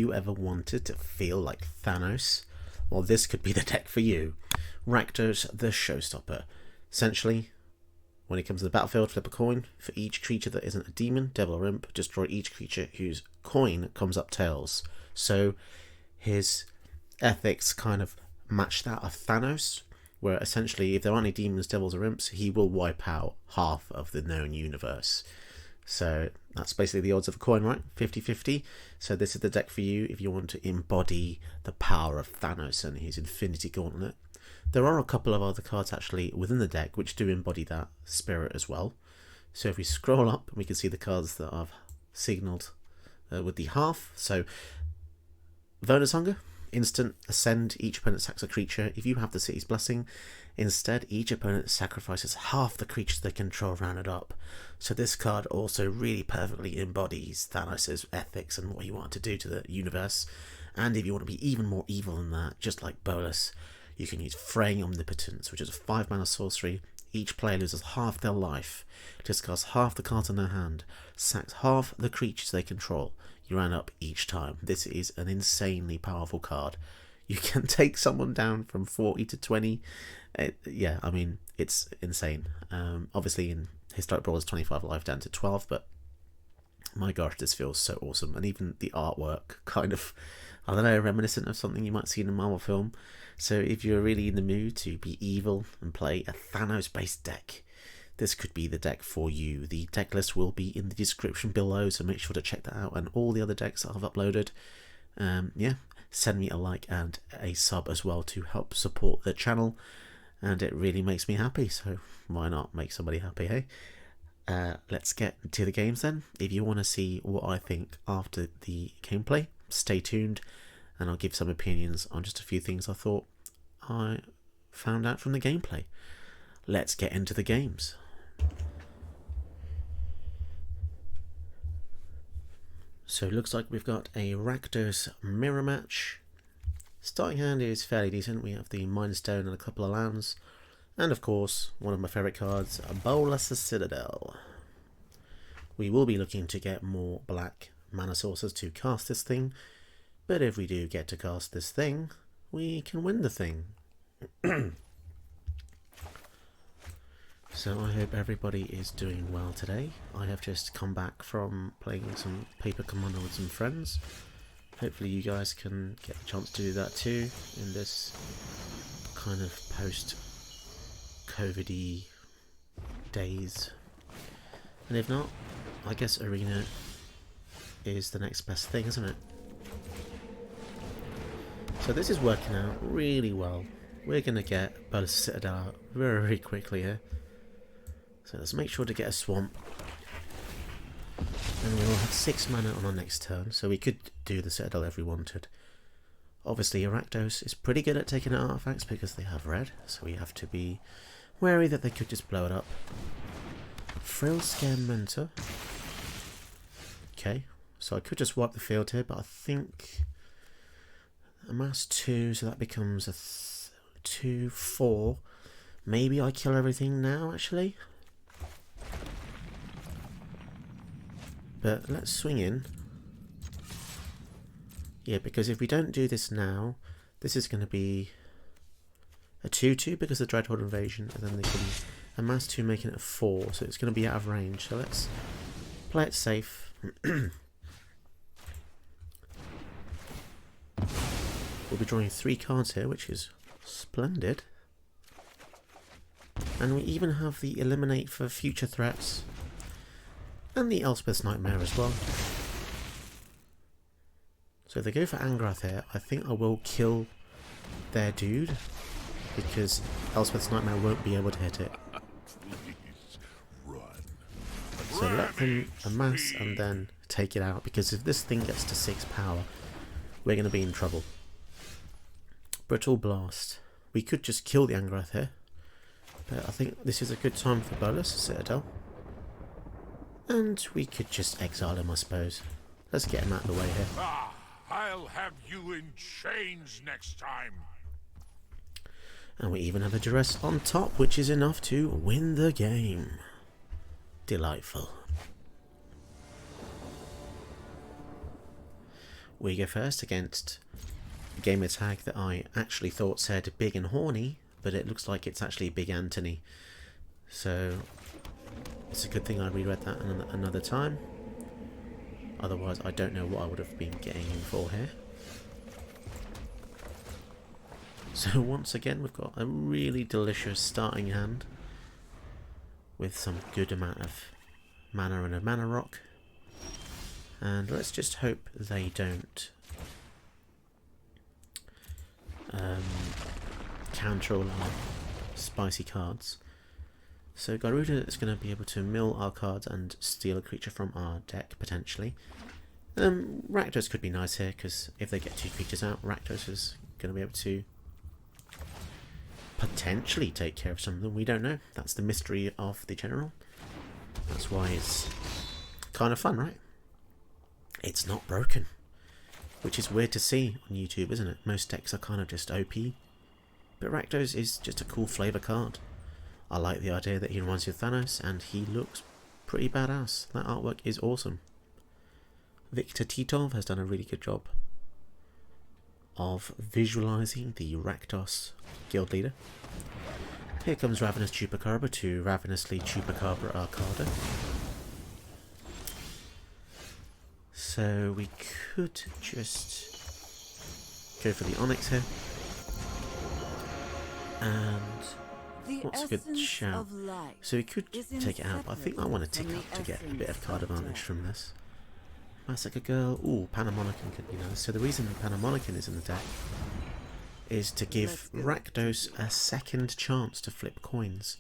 you ever wanted to feel like Thanos, well, this could be the deck for you. Rakdos the Showstopper. Essentially, when it comes to the battlefield, flip a coin. For each creature that isn't a demon, devil, or imp, destroy each creature whose coin comes up tails. So his ethics kind of match that of Thanos, where essentially if there aren't any demons, devils, or imps, he will wipe out half of the known universe. So that's basically the odds of a coin, right? 50-50. So this is the deck for you if you want to embody the power of Thanos and his Infinity Gauntlet. There are a couple of other cards actually within the deck which do embody that spirit as well. So if we scroll up, we can see the cards that I've signalled with the half. So Vona's Hunger, instant, ascend, each opponent sacks a creature. If you have the City's Blessing, instead each opponent sacrifices half the creatures they control rounded up. So this card also really perfectly embodies Thanos' ethics and what he wanted to do to the universe. And if you want to be even more evil than that, just like Bolas, you can use Fraying Omnipotence, which is a 5-mana sorcery. Each player loses half their life, discards half the cards in their hand, sacks half the creatures they control. You round up each time. This is an insanely powerful card. You can take someone down from 40 to 20. Yeah, I mean, it's insane. Obviously, in Historic Brawl, it's 25 life down to 12, but my gosh, this feels so awesome. And even the artwork, kind of, I don't know, reminiscent of something you might see in a Marvel film. So if you're really in the mood to be evil and play a Thanos-based deck, this could be the deck for you. The deck list will be in the description below, so make sure to check that out, and all the other decks that I've uploaded. Yeah, send me a like and a sub as well to help support the channel, and it really makes me happy, so why not make somebody happy, hey? Let's get to the games then. If you want to see what I think after the gameplay, stay tuned, and I'll give some opinions on just a few things I thought I found out from the gameplay. Let's get into the games. So it looks like we've got a Rakdos mirror match. Starting hand is fairly decent. We have the Mind Stone and a couple of lands. And of course, one of my favourite cards, Bolas the Citadel. We will be looking to get more black mana sources to cast this thing. But if we do get to cast this thing, we can win the thing. So I hope everybody is doing well today. I have just come back from playing some Paper Commander with some friends. Hopefully you guys can get the chance to do that too in this kind of post-COVID-y days. And if not, I guess Arena is the next best thing, isn't it? So this is working out really well. We're going to get Bolas Citadel out very, very quickly here. So let's make sure to get a swamp. And we'll have 6 mana on our next turn, so we could do the Citadel if we wanted. Obviously Rakdos is pretty good at taking out artifacts because they have red, so we have to be wary that they could just blow it up. Frill Scare Mentor. Okay, so I could just wipe the field here, but I think amass 2, so that becomes a 2-4. Maybe I kill everything now, actually. But let's swing in. Yeah, because if we don't do this now, this is going to be a 2-2 because of the Dreadhorde Invasion, and then they can amass 2, making it a 4, so it's going to be out of range. So let's play it safe. We'll be drawing 3 cards here, which is splendid. And we even have the Eliminate for future threats. And the Elspeth's Nightmare as well. So if they go for Angrath here, I think I will kill their dude, because Elspeth's Nightmare won't be able to hit it. So let them amass and then take it out, because if this thing gets to 6 power, we're going to be in trouble. Brittle Blast. We could just kill the Angrath here, but I think this is a good time for Bolas Citadel. And we could just exile him, I suppose. Let's get him out of the way here. Ah, I'll have you in chains next time. And we even have a Duress on top, which is enough to win the game. Delightful. we go first against a gamer tag that I actually thought said Big and Horny, but it looks like it's actually Big Anthony. So it's a good thing I reread that another time. Otherwise, I don't know what I would have been getting in for here. So once again, we've got a really delicious starting hand with some good amount of mana and a mana rock. And let's just hope they don't counter all our spicy cards. So Garuda is going to be able to mill our cards and steal a creature from our deck, potentially. Rakdos could be nice here, because if they get 2 creatures out, Rakdos is going to be able to potentially take care of some of them. We don't know. That's the mystery of the general. That's why it's kind of fun, right? It's not broken, which is weird to see on YouTube, isn't it? Most decks are kind of just OP, but Rakdos is just a cool flavour card. I like the idea that he reminds you of Thanos, and he looks pretty badass. That artwork is awesome. Victor Titov has done a really good job of visualising the Rakdos guild leader. Here comes Ravenous Chupacabra to ravenously Chupacabra Arcada. So we could just go for the Onyx here. And what's a good shout? So we could take it out, but I think I want to tick up to get a bit of card advantage from this. Massacre Girl. Ooh, Panamonican could be nice. So the reason Panamonican is in the deck is to give Rakdos a second chance to flip coins.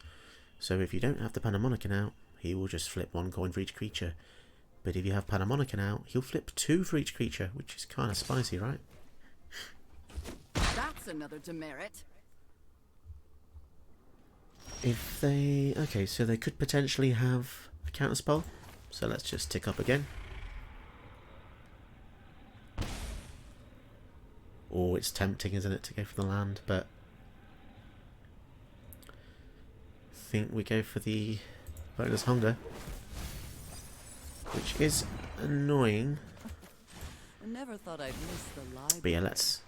So if you don't have the Panamonican out, he will just flip 1 coin for each creature. But if you have Panamonican out, he'll flip 2 for each creature, which is kind of spicy, right? That's another demerit. If they... Okay, so they could potentially have a counterspell. So let's just tick up again. Oh, it's tempting, isn't it, to go for the land, but I think we go for the bonus hunger, which is annoying. I never thought I'd miss the library. But yeah, let's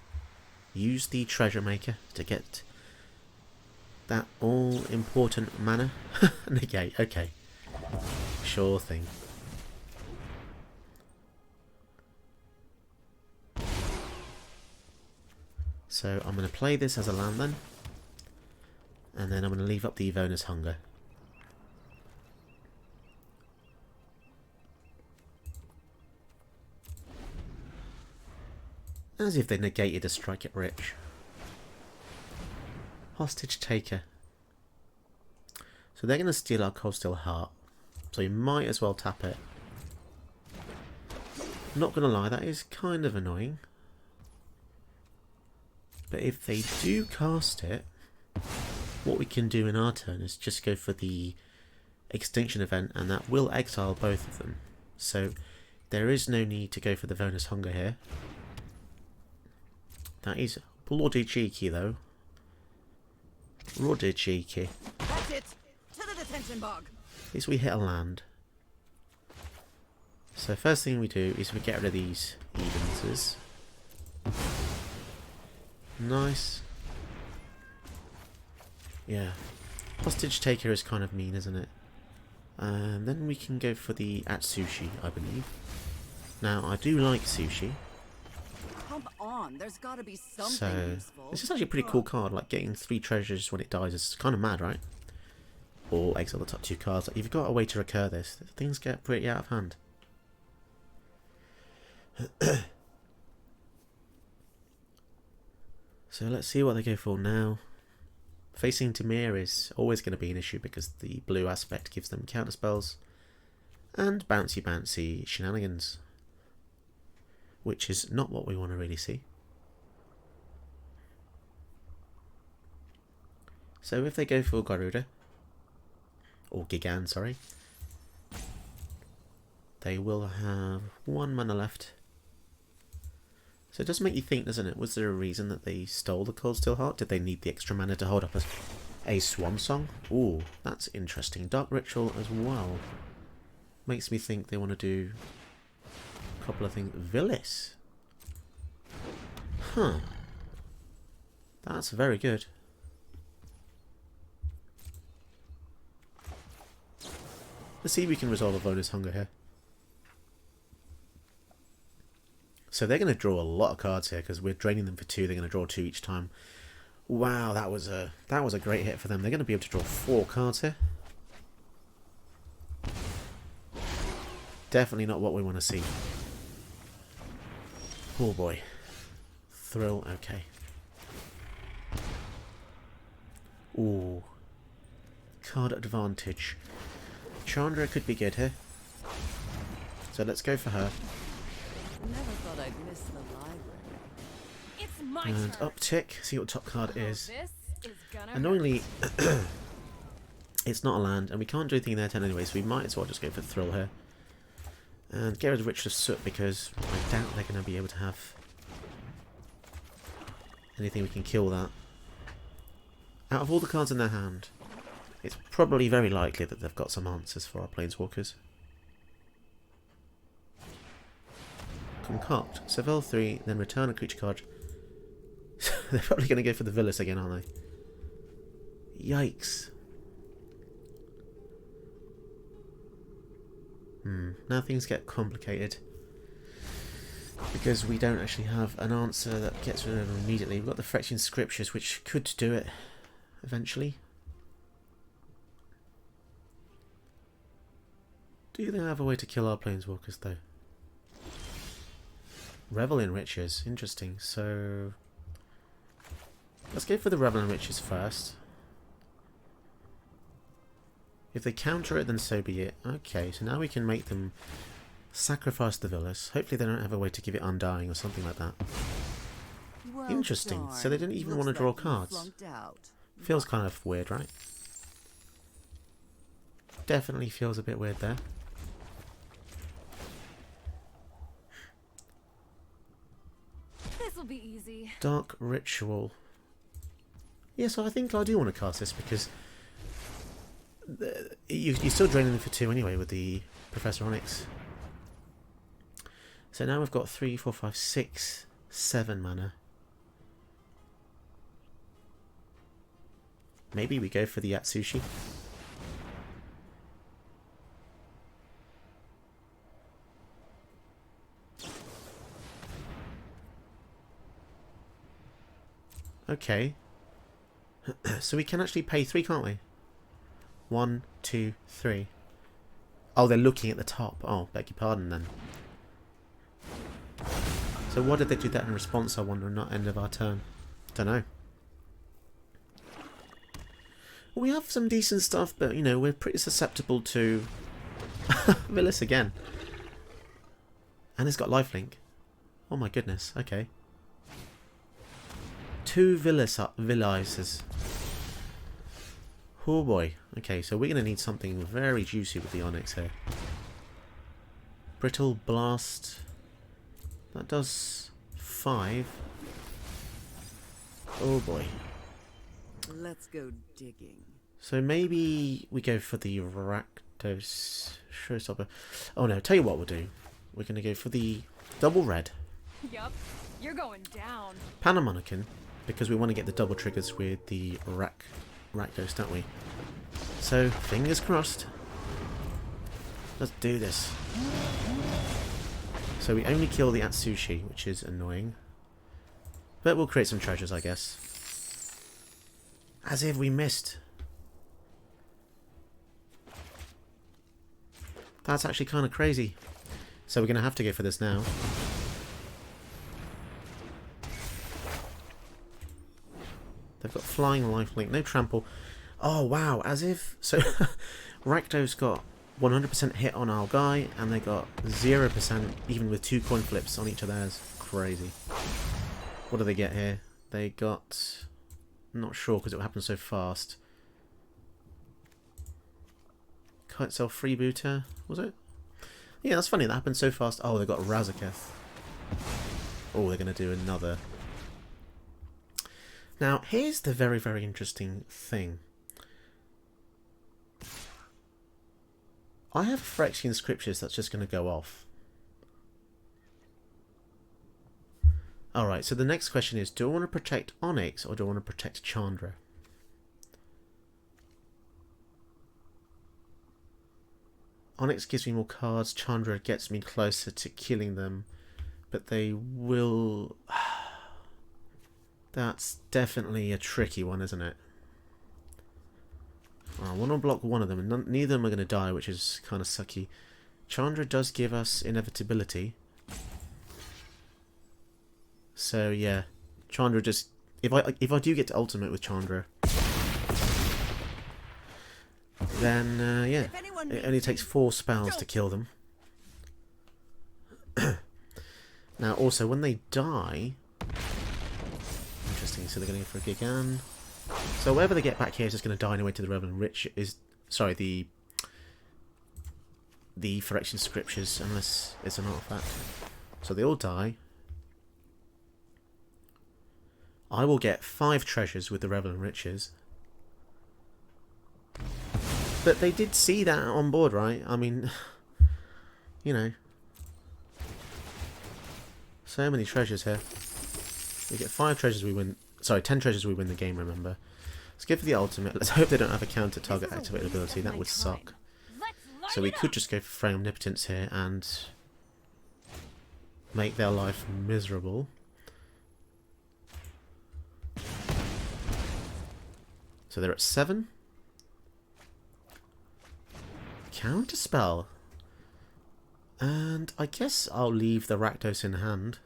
use the treasure maker to get that all-important mana. Negate, okay. Sure thing. So I'm going to play this as a land then. And then I'm going to leave up the Evonus Hunger. As if they negated a Strike It Rich. Hostage Taker. So they're going to steal our Cold Steel Heart. So you might as well tap it. Not going to lie, that is kind of annoying. But if they do cast it, what we can do in our turn is just go for the Extinction event, and that will exile both of them. So there is no need to go for the Venus Hunger here. That is bloody cheeky though. Bloody cheeky. That's it. To the detention bog. At least we hit a land. So first thing we do is we get rid of these evenses. Nice. Yeah. Hostage Taker is kind of mean, isn't it? And then we can go for the Atsushi, I believe. Now, I do like sushi. Come on, there's gotta be something So, useful. this is actually a pretty cool card. Like, getting 3 treasures when it dies is kind of mad, right? Or exile the top 2 cards. Like, if you've got a way to recur this, things get pretty out of hand. So let's see what they go for now. Facing Dimir is always going to be an issue because the blue aspect gives them counterspells and bouncy shenanigans, which is not what we want to really see. So if they go for Garuda, or Gigan, sorry, they will have 1 mana left. So it does make you think, doesn't it? Was there a reason that they stole the Cold Steel Heart? Did they need the extra mana to hold up a Swan Song? Ooh, that's interesting. Dark Ritual as well. Makes me think they want to do a couple of things. Villis. Huh. That's very good. Let's see if we can resolve Avoda's hunger here. So they're going to draw a lot of cards here because we're draining them for 2. They're going to draw 2 each time. Wow, that was a great hit for them. They're going to be able to draw 4 cards here. Definitely not what we want to see. Oh boy. Thrill, okay. Ooh. Card advantage. Chandra could be good here. So let's go for her. Never thought I'd miss the library. It's my And turn. uptick. See what top card is. This is gonna Annoyingly, it's not a land, and we can't do anything in their turn anyway, so we might as well just go for Thrill here. And get rid of Richard of Soot, because I doubt they're going to be able to have anything we can kill that. Out of all the cards in their hand, it's probably very likely that they've got some answers for our Planeswalkers. Concoct. Seville 3, then return a creature card. They're probably going to go for the Villas again, aren't they? Yikes. Now things get complicated. Because we don't actually have an answer that gets rid of them immediately. We've got the Phyrexian Scriptures, which could do it eventually. Do they have a way to kill our Planeswalkers, though? Revel in Riches. Interesting. So let's go for the Revel in Riches first. If they counter it, then so be it. Okay, so now we can make them sacrifice the Villas. Hopefully they don't have a way to give it Undying or something like that. Well, Interesting. darn. So they didn't even want to Looks draw like you cards. flunked out. Feels kind of weird, right? Definitely feels a bit weird there. This'll be easy. Dark Ritual. Yeah, so I think I do want to cast this because you're still draining them for 2 anyway with the Professor Onyx. So now we've got 3, 4, 5, 6, 7 mana. Maybe we go for the Yatsushi. Okay. So we can actually pay 3, can't we? 1, 2, 3. Oh, they're looking at the top. Oh, beg your pardon then. So why did they do that in response, I wonder, not end of our turn? Don't know. We have some decent stuff, but, you know, we're pretty susceptible to Villas again. And it's got lifelink. Oh my goodness, okay. 2 Villises. Oh boy. Okay, so we're going to need something very juicy with the Onyx here. Brittle Blast. That does 5. Oh boy. Let's go digging. So maybe we go for the Rakdos Showstopper. Oh no, tell you what we'll do. We're going to go for the double red Yup, you're going down. Panamonican, because we want to get the double triggers with the Rakdos, don't we? So, fingers crossed. Let's do this. So we only kill the Atsushi, which is annoying. But we'll create some treasures, I guess. As if we missed. That's actually kind of crazy. So we're going to have to go for this now. They've got flying lifelink, no trample. Oh wow, as if... So Rakdos got 100% hit on our guy, and they got 0% even with 2 coin flips on each of theirs. Crazy. What do they get here? They got... I'm not sure because it happened so fast. Kite Cell Freebooter, was it? Yeah, that's funny, that happened so fast. Oh, they got Razaketh. Oh, they're going to do another. Now, here's the very, very interesting thing. I have Phyrexian Scriptures that's just going to go off. Alright, so the next question is, do I want to protect Onyx or do I want to protect Chandra? Onyx gives me more cards, Chandra gets me closer to killing them, but they will... That's definitely a tricky one, isn't it? I want to block one of them, and neither of them are going to die, which is kind of sucky. Chandra does give us inevitability. So yeah, Chandra just... If I do get to ultimate with Chandra, then yeah, it only takes 4 spells to kill them. Now also, when they die... Interesting, so they're going to go for a Gigan. So whatever they get back here is just going to die anyway to the Revenant Rich is... Sorry, the Phyrexian Scriptures, unless it's an artifact. So they all die. I will get 5 treasures with the Revenant Riches. But they did see that on board, right? I mean, you know. So many treasures here. We get 5 treasures, we win... Sorry, 10 treasures, we win the game, remember. Let's go for the ultimate. Let's hope they don't have a counter target activate ability. That would suck. So we could just go for Frey Omnipotence here and make their life miserable. So they're at 7. Counterspell. And I guess I'll leave the Rakdos in hand.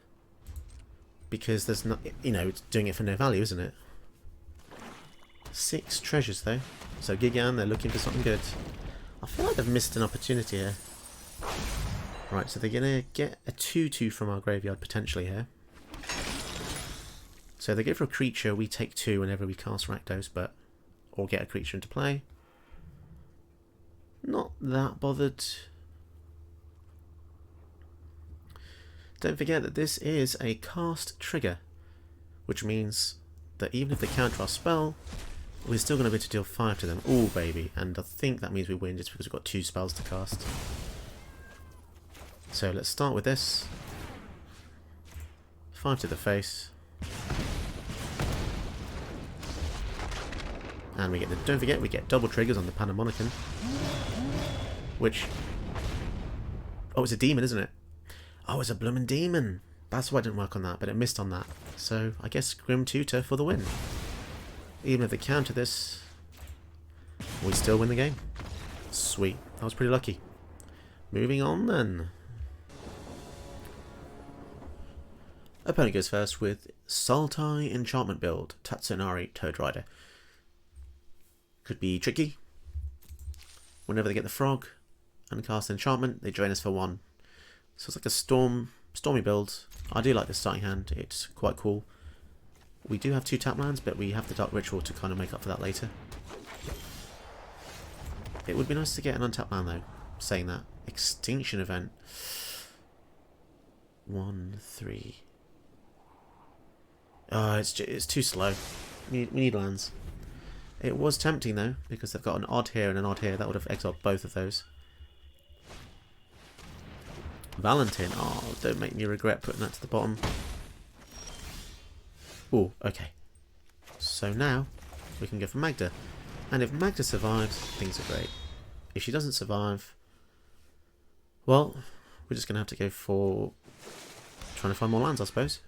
Because there's not, you know, it's doing it for no value, isn't it? 6 treasures though. So Gigan, they're looking for something good. I feel like they've missed an opportunity here. Right, so they're going to get a 2-2 from our graveyard potentially here. So they go for a creature, we take 2 whenever we cast Rakdos, but... Or get a creature into play. Not that bothered. Don't forget that this is a cast trigger, which means that even if they counter our spell, we're still going to be able to deal 5 to them. Ooh, baby. And I think that means we win just because we've got 2 spells to cast. So let's start with this. 5 to the face. And we get the, don't forget, we get double triggers on the Panamonican. Which... Oh, it's a demon, isn't it? Oh, it's a bloomin' demon. That's why I didn't work on that, but it missed on that. So, I guess Grim Tutor for the win. Even if they counter this, we still win the game. Sweet. That was pretty lucky. Moving on then. Opponent goes first with Sultai enchantment build, Tatsunari Toad Rider. Could be tricky. Whenever they get the frog and cast enchantment, they drain us for 1. So it's like a stormy build. I do like this starting hand, it's quite cool. We do have 2 tap lands, but we have the Dark Ritual to kind of make up for that later. It would be nice to get an untapped land though, saying that. Extinction Event. 1, 3. Oh, it's too slow. We need lands. It was tempting though, because they've got an odd here and an odd here. That would have exiled both of those. Valentin. Oh, don't make me regret putting that to the bottom. Oh, okay. So now we can go for Magda. And if Magda survives, things are great. If she doesn't survive, well, we're just going to have to go for trying to find more lands, I suppose.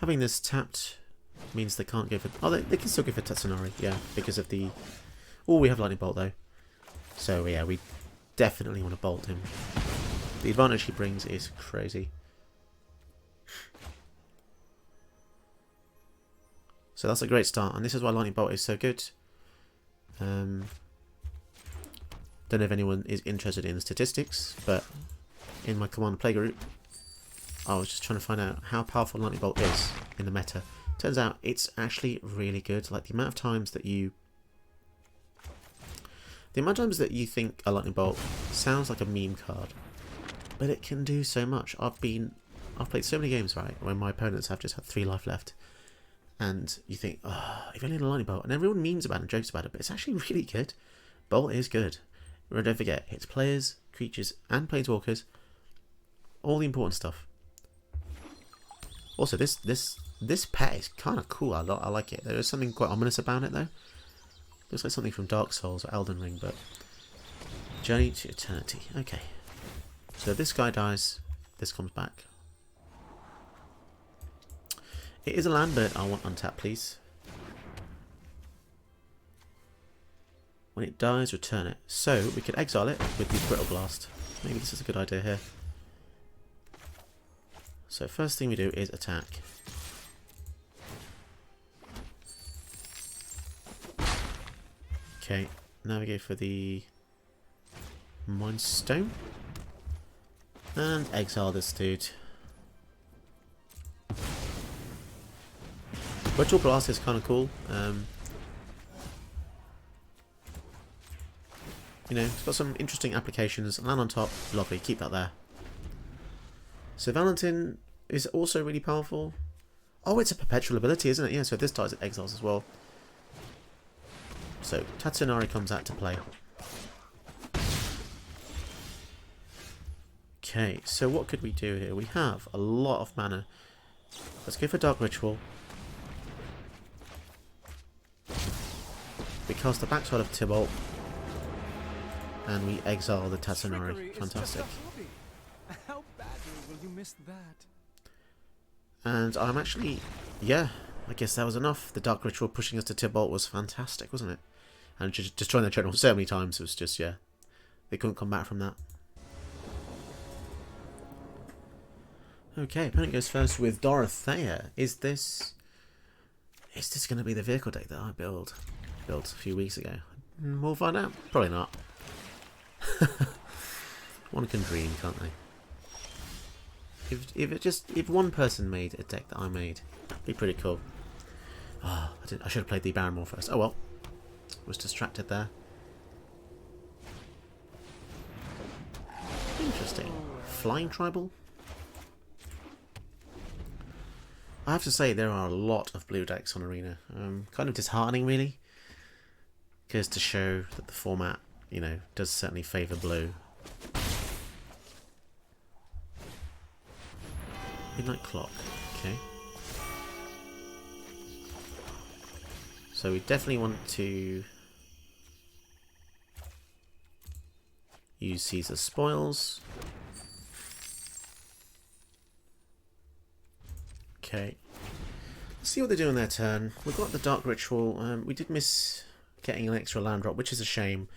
Having this tapped means they can't go for... Oh, they can still go for Tatsunari, yeah, because of the... Oh, we have Lightning Bolt, though. So, yeah, we definitely want to bolt him. The advantage he brings is crazy. So that's a great start, and this is why Lightning Bolt is so good. Don't know if anyone is interested in the statistics, but in my Command Play group, I was just trying to find out how powerful Lightning Bolt is in the meta. Turns out it's actually really good. Like the amount of times that you think a Lightning Bolt sounds like a meme card, but it can do so much. I've played so many games, right, when my opponents have just had 3 life left, and you think, oh, if only had a Lightning Bolt, and everyone memes about it and jokes about it, but it's actually really good. Bolt is good. Don't forget, hits players, creatures, and planeswalkers All the important stuff. Also, this pet is kind of cool. I like it. There is something quite ominous about it, though. Looks like something from Dark Souls or Elden Ring, but... Journey to Eternity. Okay. So this guy dies. This comes back. It is a land, but I want untap, please. When it dies, return it. So, we could exile it with the Brittle Blast. Maybe this is a good idea here. So, first thing we do is attack. Okay, now we go for the Mind Stone. And exile this dude. Brittle Blast is kind of cool. You know, it's got some interesting applications. Land on top, lovely, keep that there. So Valentin is also really powerful. Oh, it's a perpetual ability, isn't it? Yeah, so if this dies, it exiles as well. So Tatsunari comes out to play. Okay, so what could we do here? We have a lot of mana. Let's go for Dark Ritual. We cast the backside of Tybalt. And we exile the Tatsunari. Fantastic. How badly will you miss that? And I'm actually... Yeah, I guess that was enough. The Dark Ritual pushing us to Tybalt was fantastic, wasn't it? And just destroying the general so many times was just, yeah. They couldn't come back from that. Okay, opponent goes first with Dorothea. Is this going to be the vehicle deck that I built a few weeks ago? We'll find out. Probably not. One can dream, can't they? If one person made a deck that I made, it'd be pretty cool. Oh, I should have played the Baron War first. Oh well, was distracted there. Interesting. Flying Tribal. I have to say there are a lot of blue decks on Arena. Kind of disheartening, really, because to show that the format, you know, does certainly favour blue. Midnight Clock, okay. So we definitely want to use Caesar's Spoils. Okay. Let's see what they do on their turn. We've got the Dark Ritual. We did miss getting an extra land drop, which is a shame.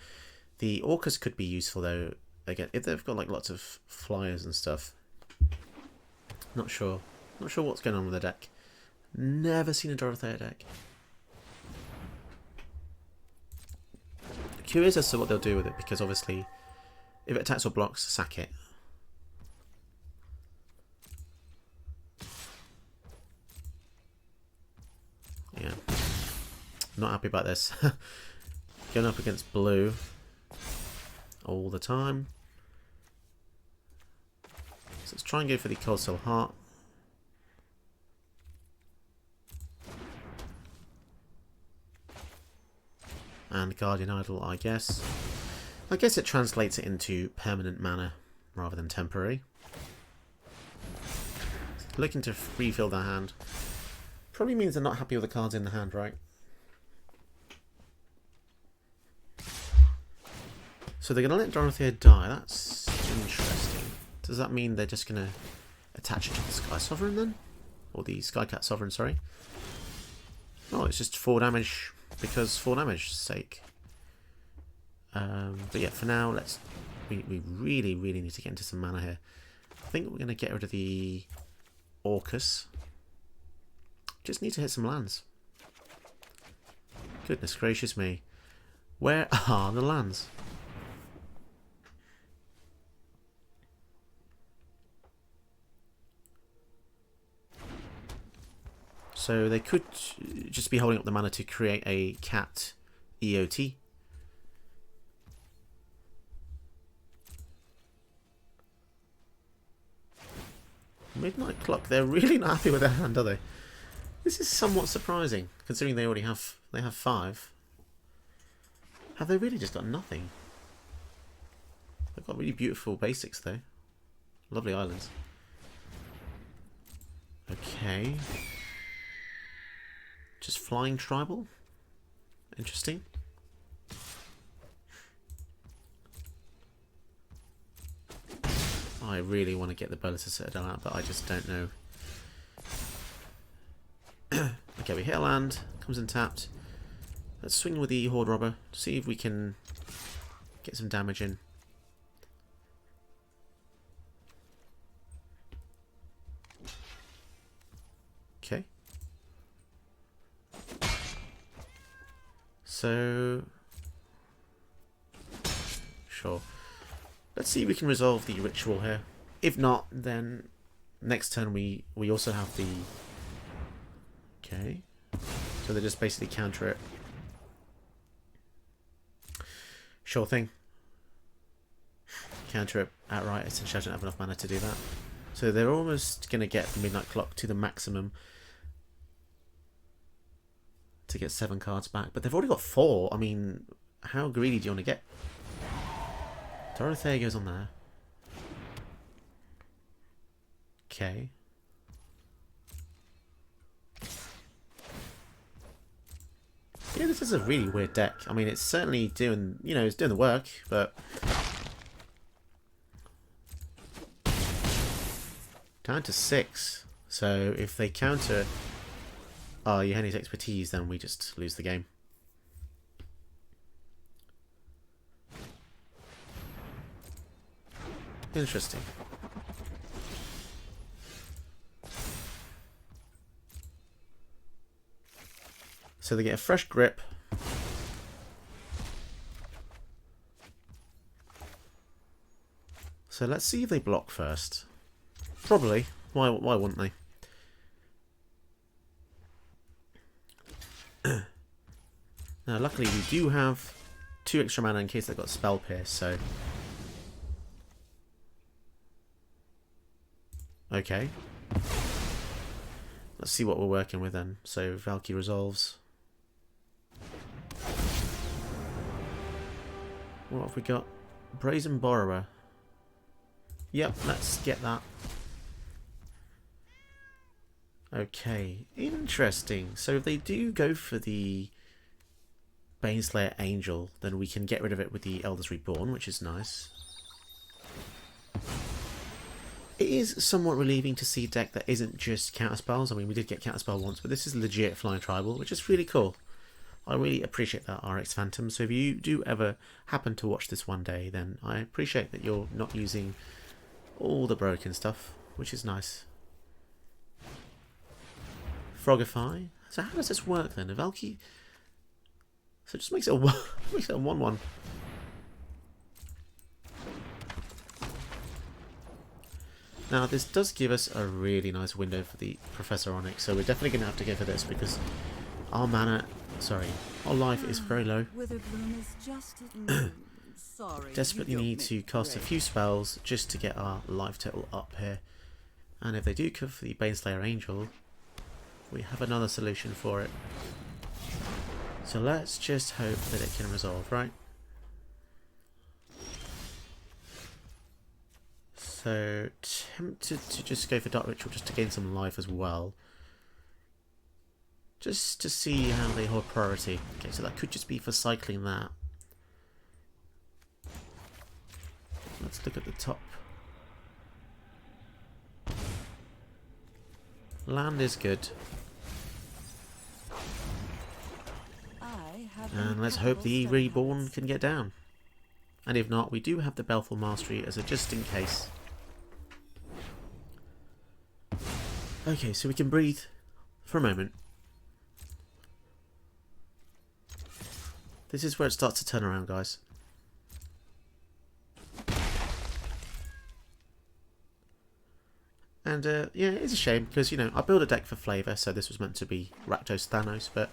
The Orcas could be useful though. Again, if they've got like lots of flyers and stuff. Not sure. Not sure what's going on with the deck. Never seen a Dorothea deck. Curious as to what they'll do with it, because obviously if it attacks or blocks, sack it. Yeah. Not happy about this. Going up against blue all the time. So let's try and go for the Cold Steel Heart. And Guardian Idol, I guess. I guess it translates it into permanent mana rather than temporary. Looking to refill their hand. Probably means they're not happy with the cards in the hand, right? So they're going to let Dorothea die. That's interesting. Does that mean they're just going to attach it to the Sky Sovereign then? Or the Skycat Sovereign, sorry. Oh, it's just 4 damage because 4 damage sake. But yeah, for now, we really need to get into some mana here. I think we're going to get rid of the Orcus. Just need to hit some lands. Goodness gracious me. Where are the lands? So they could just be holding up the mana to create a cat EOT. Midnight Clock. They're really not happy with their hand, are they? This is somewhat surprising, considering they already have 5. Have they really just got nothing? They've got really beautiful basics though. Lovely islands. Okay. Just flying tribal. Interesting. I really want to get the Bolus Citadel out, but I just don't know. Okay, we hit a land. Comes in tapped. Let's swing with the Horde Robber. See if we can get some damage in. Okay. So... Sure. Let's see if we can resolve the ritual here. If not, then next turn we also have the... Okay. So they just basically counter it. Sure thing. Counter it outright. Essentially I don't have enough mana to do that. So they're almost going to get the Midnight Clock to the maximum to get 7 cards back. But they've already got 4. I mean, how greedy do you want to get? Dorothea goes on there. Okay. Yeah, this is a really weird deck. I mean, it's certainly doing, you know, it's doing the work, but... Down to 6. So if they counter Yeheni's expertise, then we just lose the game. Interesting. So they get a fresh grip. So let's see if they block first. Probably. Why wouldn't they? Now, luckily we do have 2 extra mana in case they've got Spell Pierce, so... Okay. Let's see what we're working with then. So, Valky resolves. What have we got? Brazen Borrower. Yep, let's get that. Okay, interesting. So if they do go for the Baneslayer Angel, then we can get rid of it with the Elders Reborn, which is nice. It is somewhat relieving to see a deck that isn't just counterspells. I mean, we did get counterspell once, but this is legit Flying Tribal, which is really cool. I really appreciate that, RX Phantom. So if you do ever happen to watch this one day, then I appreciate that you're not using all the broken stuff, which is nice. Frogify. So how does this work then? A Valky... So it just makes it a 1-1. Now this does give us a really nice window for the Professor Onyx, so we're definitely going to have to go for this because our mana... Sorry, our life is very low. Witherbloom is just sorry. Desperately need to cast a few spells just to get our life total up here. And if they do go for the Baneslayer Angel, we have another solution for it. So let's just hope that it can resolve, right? So, tempted to just go for Dark Ritual just to gain some life as well. Just to see how they hold priority. Okay, so that could just be for cycling that. Let's look at the top. Land is good. And let's hope the Reborn can get down. And if not, we do have the Baleful Mastery as a just in case. Okay, so we can breathe for a moment. This is where it starts to turn around, guys. And yeah, it's a shame because, you know, I build a deck for flavour, so this was meant to be Rakdos Thanos, but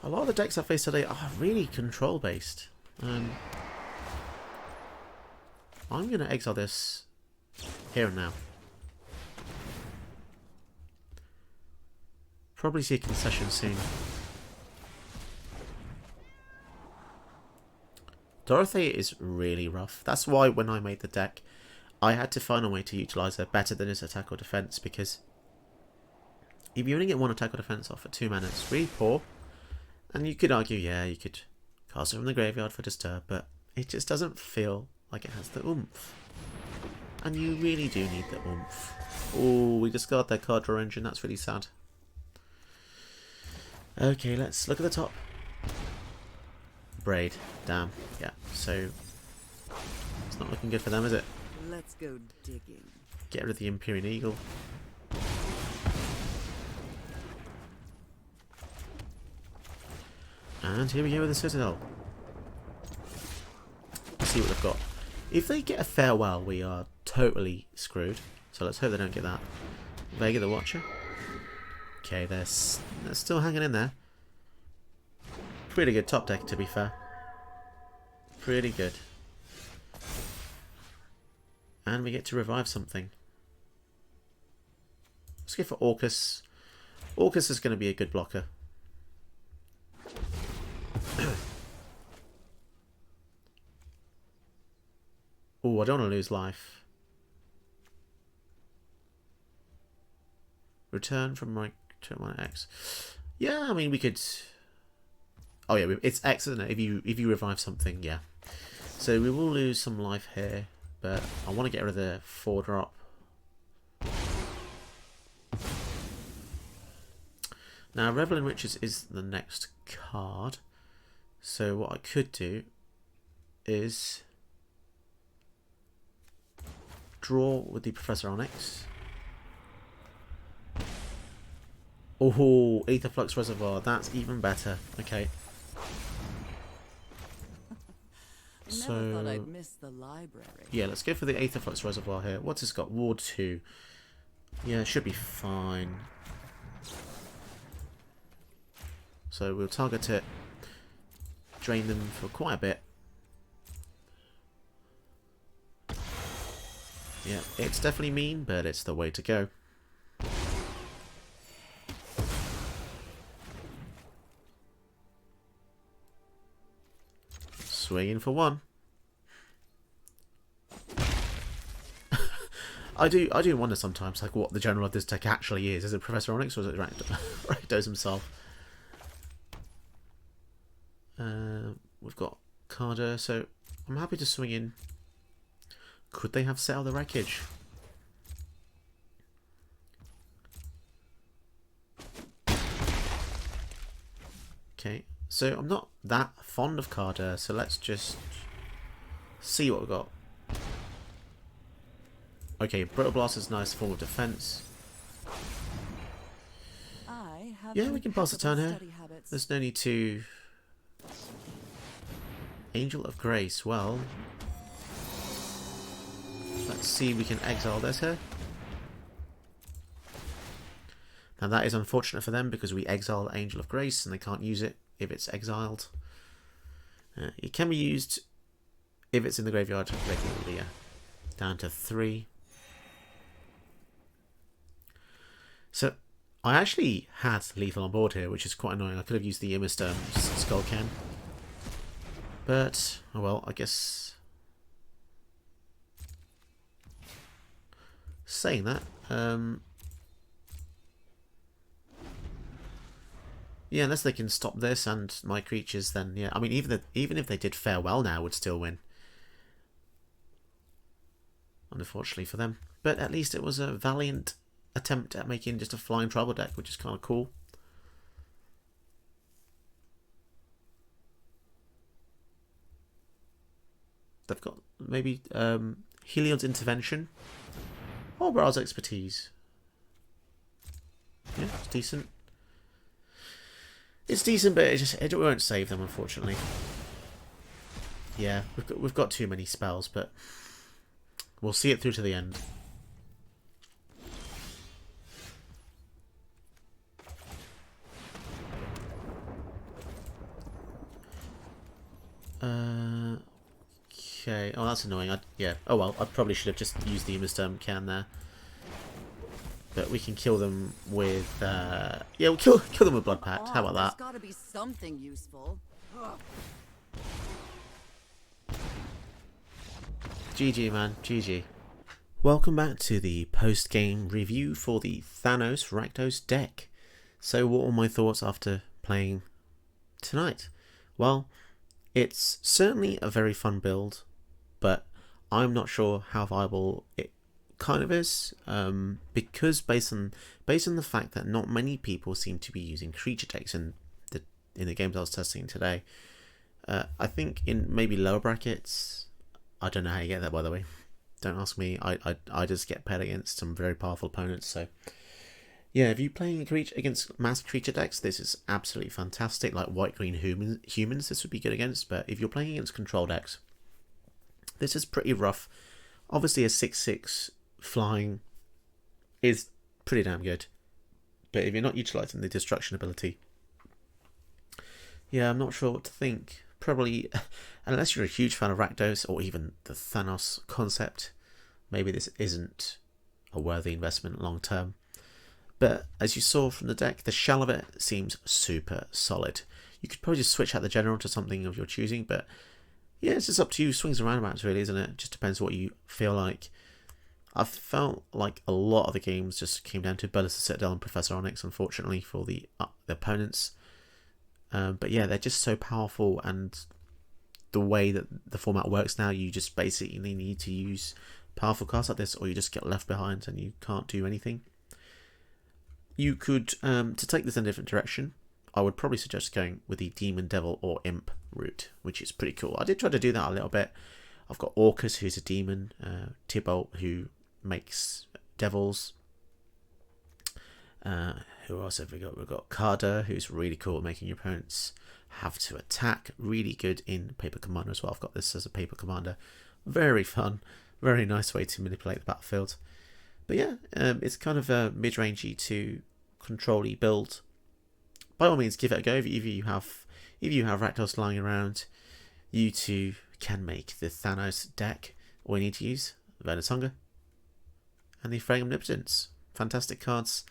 a lot of the decks I face today are really control based. I'm going to exile this here and now. Probably see a concession soon. Dorothea is really rough. That's why when I made the deck, I had to find a way to utilise her better than his attack or defence, because if you only get one attack or defence off at 2 mana, it's really poor. And you could argue, yeah, you could cast it from the graveyard for Disturb, but it just doesn't feel like it has the oomph. And you really do need the oomph. Oh, we discard their card draw engine, that's really sad. Okay, let's look at the top. Braid, damn, yeah, so it's not looking good for them, is it? Let's go digging. Get rid of the Empyrean Eagle. And here we go with the Citadel. Let's see what they've got. If they get a farewell, we are totally screwed. So let's hope they don't get that. Vega the Watcher. Okay, they're still hanging in there. Pretty good top deck, to be fair. Pretty good. And we get to revive something. Let's go for Orcus. Orcus is going to be a good blocker. Oh, I don't want to lose life. Return from my turn 1 X. Yeah, I mean we could. Oh yeah, it's X, isn't it? If you revive something, yeah. So we will lose some life here, but I want to get rid of the 4-drop. Now, Revel in Riches is the next card. So what I could do is draw with the Professor Onyx. Oh, Aetherflux Reservoir. That's even better. Okay. Never thought I'd miss the library. Yeah, let's go for the Aetherflux Reservoir here. What's this got? Ward 2. Yeah, it should be fine. So we'll target it. Drain them for quite a bit. Yeah, it's definitely mean, but it's the way to go. Swinging for 1. I do wonder sometimes, like, what the general of this deck actually is. Is it Professor Onyx or is it Rakdos himself? We've got Carder, so I'm happy to swing in. Could they have Settle the Wreckage? Okay, so I'm not that fond of Carder, so let's just see what we've got. Okay, Brittle Blast is a nice form of defense. Yeah, we can pass the turn here. There's no need to... Angel of Grace, well... Let's see if we can exile this here. Now that is unfortunate for them because we exile Angel of Grace and they can't use it if it's exiled. It can be used if it's in the graveyard regularly, yeah. Down to 3. So, I actually had lethal on board here, which is quite annoying. I could have used the Immersturm Skullcan. But, oh well, I guess... Saying that, yeah, unless they can stop this and my creatures, then yeah. I mean, even if they did farewell now, would still win. Unfortunately for them, but at least it was a valiant attempt at making just a flying tribal deck, which is kind of cool. They've got maybe Heliod's Intervention. Or Brow's Expertise. Yeah, it's decent. It's decent, but it won't save them, unfortunately. Yeah, we've got too many spells, but we'll see it through to the end. Okay. Oh, that's annoying. Yeah. Oh well. I probably should have just used the Immersturm can there. But we can kill them with. Yeah, we'll kill them with Blood Pact. How about that? There's got to be something useful. GG, man. GG. Welcome back to the post-game review for the Thanos Rakdos deck. So what were my thoughts after playing tonight? Well, it's certainly a very fun build, but I'm not sure how viable it kind of is, because based on the fact that not many people seem to be using creature decks in the games I was testing today. I think in maybe lower brackets, I don't know how you get that, by the way. Don't ask me. I just get paired against some very powerful opponents. So yeah, if you're playing against mass creature decks, this is absolutely fantastic. Like white-green humans, this would be good against. But if you're playing against control decks, this is pretty rough. Obviously, a 6/6 flying is pretty damn good. But if you're not utilising the destruction ability, yeah, I'm not sure what to think. Probably, unless you're a huge fan of Rakdos or even the Thanos concept, maybe this isn't a worthy investment long term. But as you saw from the deck, the shell of it seems super solid. You could probably just switch out the general to something of your choosing, but yeah, it's just up to you. Swings and roundabouts, really, isn't it? Just depends what you feel like. I felt like a lot of the games just came down to Bellis the Citadel and Professor Onyx, unfortunately, for the opponents. But yeah, they're just so powerful, and the way that the format works now, you just basically need to use powerful cards like this, or you just get left behind and you can't do anything. You could, to take this in a different direction, I would probably suggest going with the Demon, Devil, or Imp route, which is pretty cool. I did try to do that a little bit. I've got Orcus, who's a demon, Tybalt, who makes devils. Who else have we got? We've got Carder, who's really cool at making your opponents have to attack. Really good in Paper Commander as well. I've got this as a Paper Commander. Very fun. Very nice way to manipulate the battlefield. But yeah, it's kind of a mid-rangey to control-y build. By all means, give it a go. If you have Rakdos lying around, you too can make the Thanos deck. All you need to use Venus Hunger and the Fraying Omnipotence. Fantastic cards.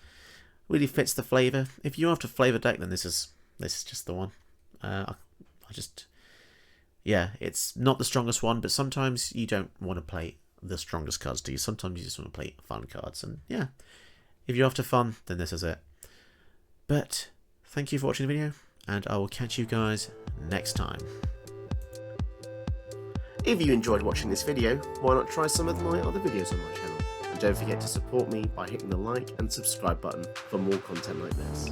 Really fits the flavour. If you're after flavour deck, then this is just the one. Yeah, it's not the strongest one, but sometimes you don't want to play the strongest cards, do you? Sometimes you just want to play fun cards, and yeah, if you're after fun, then this is it. But thank you for watching the video, and I will catch you guys next time. If you enjoyed watching this video, why not try some of my other videos on my channel? And don't forget to support me by hitting the like and subscribe button for more content like this.